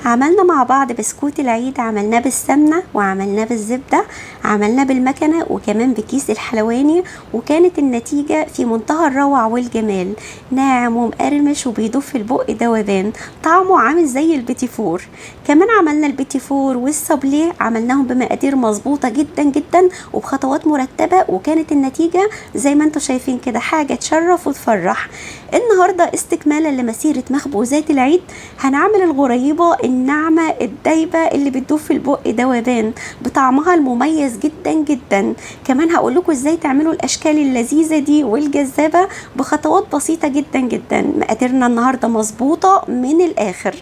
عملنا مع بعض بسكوت العيد، عملناه بالسمنة وعملناه بالزبدة، عملناه بالمكنة وكمان بكيس الحلواني، وكانت النتيجة في منتهى الروعة والجمال، ناعم ومقرمش وبيدوب في البق دوبان، طعمه عامل زي البيتي فور. كمان عملنا البيتي فور والصابليه، عملناهم بمقادير مظبوطة جدا جدا وبخطوات مرتبة، وكانت النتيجة زي ما انتم شايفين كده، حاجة تشرف وتفرح. النهاردة استكمالا لمسيرة مخبوزات العيد، هنعمل الغريبة الناعمة الدايبة اللي بتدوب في البق دوبان بطعمها المميز جدا جدا. كمان هقول لكم ازاي تعملوا الاشكال اللذيذة دي والجذابة بخطوات بسيطة جدا جدا. مقاديرنا النهاردة مظبوطة من الاخر.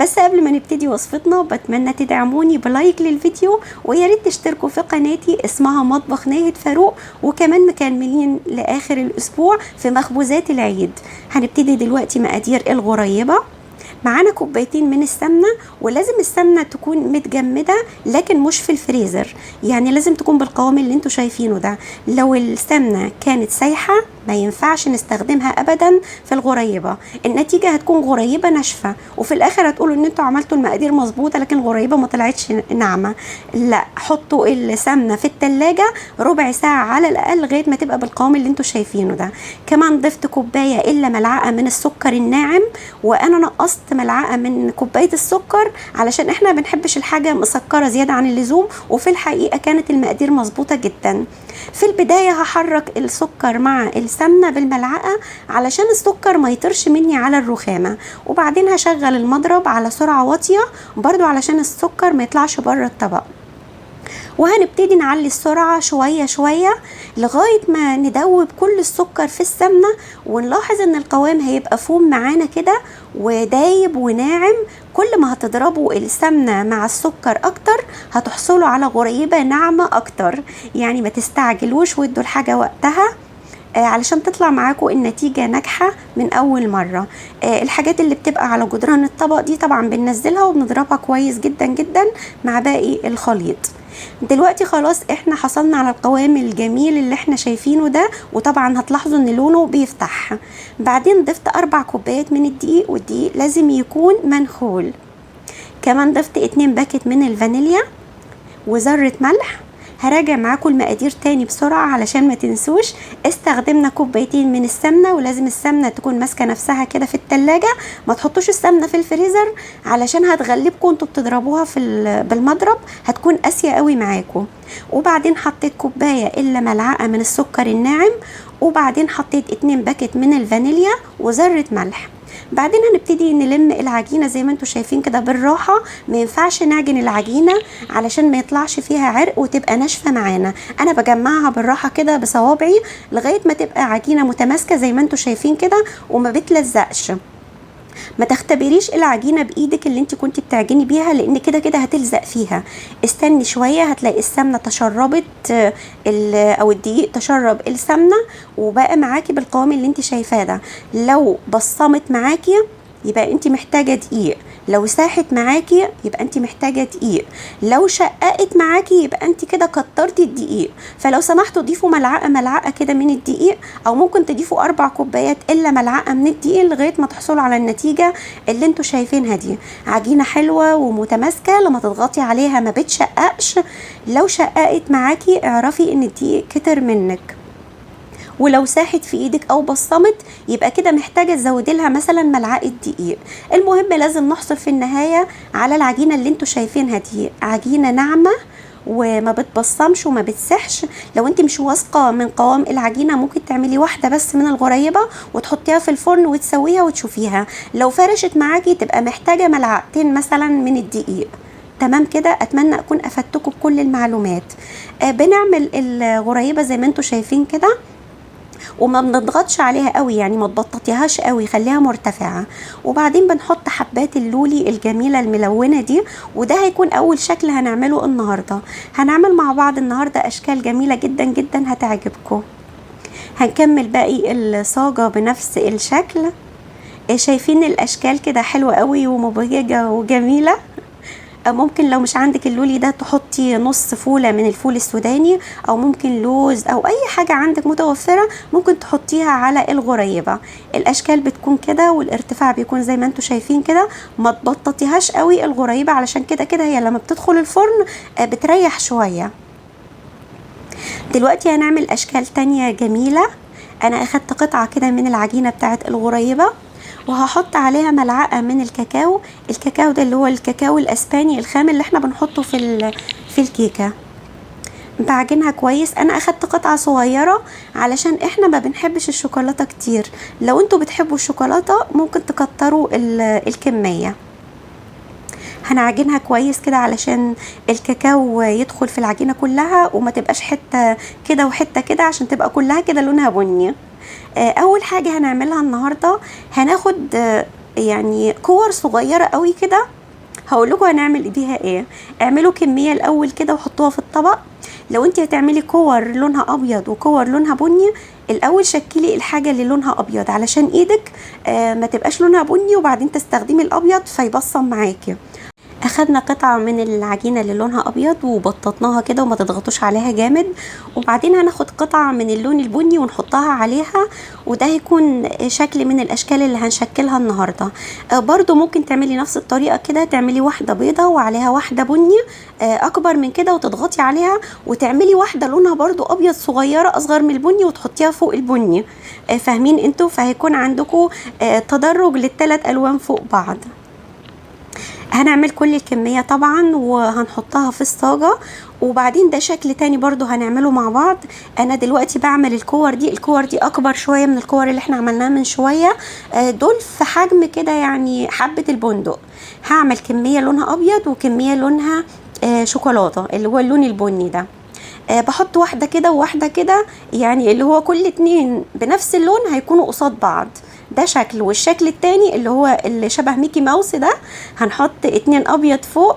بس قبل ما نبتدي وصفتنا، بتمنى تدعموني بلايك للفيديو، ويا ريت تشتركوا في قناتي اسمها مطبخ ناهد فاروق، وكمان مكملين لاخر الاسبوع في مخبوزات العيد. هنبتدي دلوقتي مقادير الغريبة. معانا كوبايتين من السمنة، ولازم السمنة تكون متجمدة لكن مش في الفريزر، يعني لازم تكون بالقوام اللي انتوا شايفينه ده. لو السمنة كانت سايحة ما ينفعش نستخدمها ابدا في الغريبة، النتيجة هتكون غريبة ناشفة، وفي الاخر هتقولوا ان انتوا عملتوا المقادير مظبوطة لكن الغريبة ما طلعتش ناعمة. لا، حطوا السمنة في التلاجة ربع ساعة على الاقل لغاية ما تبقى بالقوام اللي انتوا شايفينه ده. كمان ضفت كوباية الا ملعقة من السكر الناعم، وانا نقصت ملعقة من كوباية السكر علشان احنا ما بنحبش الحاجة مسكرة زيادة عن اللزوم، وفي الحقيقة كانت المقادير مظبوطة جدا. في البداية هحرك السكر مع السمنة بالملعقة علشان السكر ما يطرش مني على الرخامة، وبعدين هشغل المضرب على سرعة واطية برضو علشان السكر ما يطلعش بره الطبق، وهنبتدي نعلي السرعة شوية شوية لغاية ما ندوب كل السكر في السمنة، ونلاحظ ان القوام هيبقى فوم معانا كده ودايب وناعم. كل ما هتضربوا السمنة مع السكر اكتر هتحصلوا على غريبة ناعمة اكتر، يعني ما تستعجلوش وادوا الحاجة وقتها علشان تطلع معاكم النتيجة ناجحة من أول مرة. الحاجات اللي بتبقى على جدران الطبق دي طبعا بننزلها وبنضربها كويس جدا جدا مع باقي الخليط. دلوقتي خلاص احنا حصلنا على القوام الجميل اللي احنا شايفينه ده، وطبعا هتلاحظوا ان لونه بيفتح. بعدين ضفت 4 كوبايات من الدقيق، والدقيق لازم يكون منخول. كمان ضفت 2 باكت من الفانيليا وذرة ملح. هراجع معاكم المقادير تاني بسرعة علشان ما تنسوش. استخدمنا كوبايتين من السمنة، ولازم السمنة تكون ماسكة نفسها كده في التلاجة، ما تحطوش السمنة في الفريزر علشان هتغلبكم انتوا بتضربوها بالمضرب، هتكون قاسية قوي معاكم. وبعدين حطيت كوباية الا ملعقة من السكر الناعم، وبعدين حطيت 2 باكت من الفانيليا وذرة ملح. بعدين هنبتدي نلم العجينة زي ما انتوا شايفين كده بالراحة، ما ينفعش نعجن العجينة علشان ما يطلعش فيها عرق وتبقى ناشفة معانا. انا بجمعها بالراحة كده بصوابعي لغاية ما تبقى عجينة متماسكة زي ما انتوا شايفين كده وما بتلزقش. ما تختبريش العجينه بايدك اللي انت كنتي بتعجني بيها، لان كده كده هتلزق فيها. استني شويه هتلاقي السمنه تشربت او الدقيق تشرب السمنه وبقى معاكي بالقوام اللي انت شايفاه ده. لو بصمت معاكي يبقى انت محتاجه دقيق، لو ساحت معاكي يبقى انت محتاجه دقيق، لو شققت معاكي يبقى انت كده كترتي الدقيق. فلو سمحتوا ضيفوا ملعقه كده من الدقيق، او ممكن تضيفوا 4 كوبايات الا ملعقه من الدقيق لغايه ما تحصلوا على النتيجه اللي انتوا شايفينها دي. عجينه حلوه ومتماسكه، لما تضغطي عليها ما بتشققش. لو شققت معاكي اعرفي ان الدقيق كتر منك، ولو ساحت في ايدك او بصمت يبقى كده محتاجه تزودي لها مثلا ملعقه دقيق. المهم لازم نحصل في النهايه على العجينه اللي انتوا شايفينها دي، عجينه ناعمه وما بتبصمش وما بتسحش. لو انت مش واثقه من قوام العجينه ممكن تعملي واحده بس من الغريبه وتحطيها في الفرن وتسويها وتشوفيها. لو فرشت معاكي تبقى محتاجه ملعقتين مثلا من الدقيق. تمام كده، اتمنى اكون افدتكم بكل المعلومات. بنعمل الغريبه زي ما انتوا شايفين كده، وما بنضغطش عليها قوي، يعني ما تبططيهاش قوي، خليها مرتفعه. وبعدين بنحط حبات اللولي الجميله الملونه دي، وده هيكون اول شكل هنعمله النهارده. هنعمل مع بعض النهارده اشكال جميله جدا جدا هتعجبكم. هنكمل باقي الصاجه بنفس الشكل. شايفين الاشكال كده حلوه قوي ومبهجه وجميله. ممكن لو مش عندك اللولي ده تحطي نص فولة من الفول السوداني، او ممكن لوز او اي حاجة عندك متوفرة ممكن تحطيها على الغريبة. الاشكال بتكون كده والارتفاع بيكون زي ما انتوا شايفين كده، ما تبططيهاش قوي الغريبة علشان كده كده هي لما بتدخل الفرن بتريح شوية. دلوقتي هنعمل اشكال تانية جميلة. انا اخدت قطعة كده من العجينة بتاعة الغريبة وهحط عليها ملعقة من الكاكاو. الكاكاو ده اللي هو الكاكاو الاسباني الخام اللي احنا بنحطه في الكيكة. بعجنها كويس. انا اخدت قطعة صغيرة علشان احنا ما بنحبش الشوكولاتة كتير، لو انتوا بتحبوا الشوكولاتة ممكن تكتروا الكمية. هنعجنها كويس كده علشان الكاكاو يدخل في العجينة كلها وما تبقاش حتة كده وحتة كده، عشان تبقى كلها كده لونها بني. اول حاجة هنعملها النهاردة هناخد يعني كور صغيرة قوي كده. هقول لكم هنعمل بيها ايه. اعملوا كمية الاول كده وحطوها في الطبق. لو انت هتعملي كور لونها ابيض وكور لونها بني، الاول شكلي الحاجة اللي لونها ابيض علشان ايدك ما تبقاش لونها بني وبعدين تستخدمي الابيض فيبصم معاكي. اخدنا قطعة من العجينة اللي لونها ابيض وبططناها كده وما تضغطوش عليها جامد، وبعدين هناخد قطعة من اللون البني ونحطها عليها، وده هيكون شكل من الاشكال اللي هنشكلها النهاردة. برضو ممكن تعملي نفس الطريقة كده، تعملي واحدة بيضة وعليها واحدة بني اكبر من كده وتضغطي عليها، وتعملي واحدة لونها برضو ابيض صغيرة اصغر من البني وتحطيها فوق البني. فاهمين انتوا؟ فهيكون عندكم تدرج للثلاث الوان فوق بعض. هنعمل كل الكمية طبعا وهنحطها في الصاجة، وبعدين ده شكل تاني برضو هنعمله مع بعض. انا دلوقتي بعمل الكور دي اكبر شوية من الكور اللي احنا عملناها من شوية. دول في حجم كده يعني حبة البندق. هعمل كمية لونها ابيض وكمية لونها شوكولاتة اللي هو اللون البني ده. بحط واحدة كده وواحدة كده، يعني اللي هو كل اتنين بنفس اللون هيكونوا قصاد بعض. ده شكل، والشكل التاني اللي هو اللي شبه ميكي ماوس ده هنحط اتنين ابيض فوق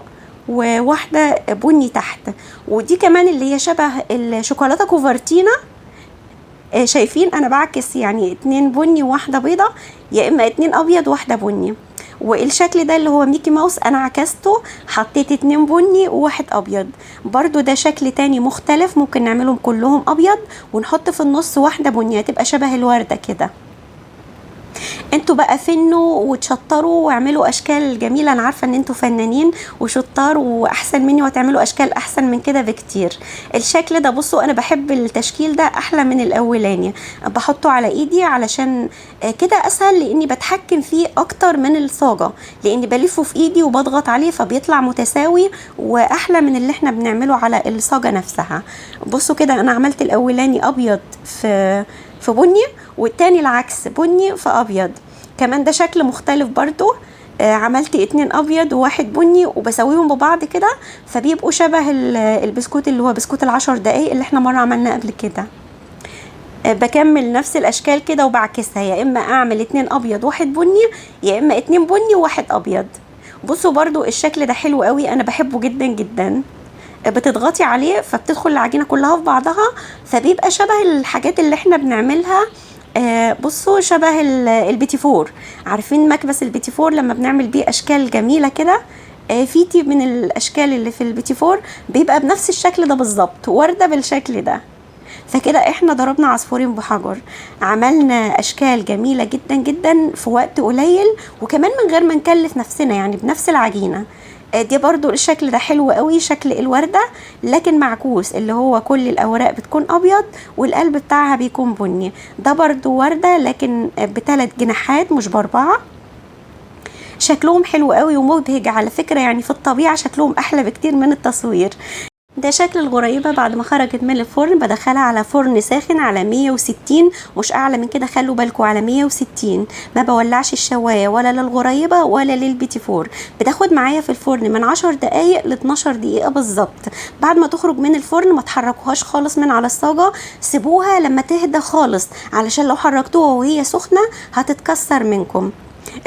وواحدة بني تحت، ودي كمان اللي هي شبه الشوكولاتة كوفرتينا. شايفين انا بعكس يعني اتنين بني وواحدة بيضة، يا اما اتنين ابيض وواحدة بني. والشكل ده اللي هو ميكي ماوس انا عكسته، حطيت اتنين بني وواحد ابيض. برضو ده شكل تاني مختلف، ممكن نعملهم كلهم ابيض ونحط في النص واحدة بنية تبقى شبه الوردة كده. انتوا بقى فنوا وتشطروا واعملوا اشكال جميله. انا عارفه ان انتوا فنانين وشطار واحسن مني وهتعملوا اشكال احسن من كده بكتير. الشكل ده بصوا انا بحب التشكيل ده احلى من الاولاني، بحطه على ايدي علشان كده اسهل، لاني بتحكم فيه اكتر من الصاجه، لاني بلفه في ايدي وبضغط عليه فبيطلع متساوي واحلى من اللي احنا بنعمله على الصاجه نفسها. بصوا كده انا عملت الاولاني ابيض في بني، والتاني العكس بني في ابيض. كمان ده شكل مختلف برضو. عملت اتنين ابيض وواحد بني وبسويهم ببعض كده فبيبقوا شبه البسكوت اللي هو بسكوت ال10 دقايق اللي احنا مرة عملناه قبل كده. بكمل نفس الاشكال كده وبعكسها، يا اما اعمل اتنين ابيض واحد بني، يا اما اتنين بني وواحد ابيض. بصوا برضو الشكل ده حلو قوي، انا بحبه جدا جدا. بتضغطي عليه فبتدخل العجينة كلها في بعضها، فبيبقى شبه الحاجات اللي احنا بنعملها. بصوا شبه البيتي فور. عارفين مكبس البيتي فور لما بنعمل بيه اشكال جميلة كده؟ في تيب من الاشكال اللي في البيتي فور بيبقى بنفس الشكل ده بالظبط، وردة بالشكل ده. فكده احنا ضربنا عصفورين بحجر، عملنا اشكال جميلة جدا جدا في وقت قليل، وكمان من غير ما نكلف نفسنا، يعني بنفس العجينة. دي برضو الشكل ده حلو قوي، شكل الوردة لكن معكوس، اللي هو كل الاوراق بتكون ابيض والقلب بتاعها بيكون بني. ده برضو وردة لكن ب3 جناحات مش ب4. شكلهم حلو قوي ومبهج على فكرة، يعني في الطبيعة شكلهم احلى بكتير من التصوير. ده شكل الغريبة بعد ما خرجت من الفرن. بدخلها على فرن ساخن على 160، مش اعلى من كده، خلوا بالكم على 160. ما بولعش الشواية ولا للغريبة ولا للبيتي فور. بتاخد معايا في الفرن من 10 دقايق ل 12 دقيقة بالظبط. بعد ما تخرج من الفرن ما تحركوهاش خالص من على الصاجة، سيبوها لما تهدى خالص، علشان لو حركتوها وهي سخنة هتتكسر منكم.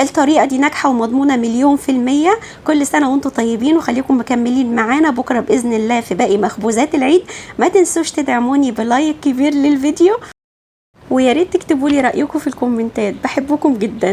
الطريقة دي ناجحة ومضمونة 100%. كل سنة وانتم طيبين، وخليكم مكملين معانا بكرة بإذن الله في باقي مخبوزات العيد. ما تنسوش تدعموني بلايك كبير للفيديو، وياريت تكتبوا لي رأيكم في الكومنتات، بحبكم جدا.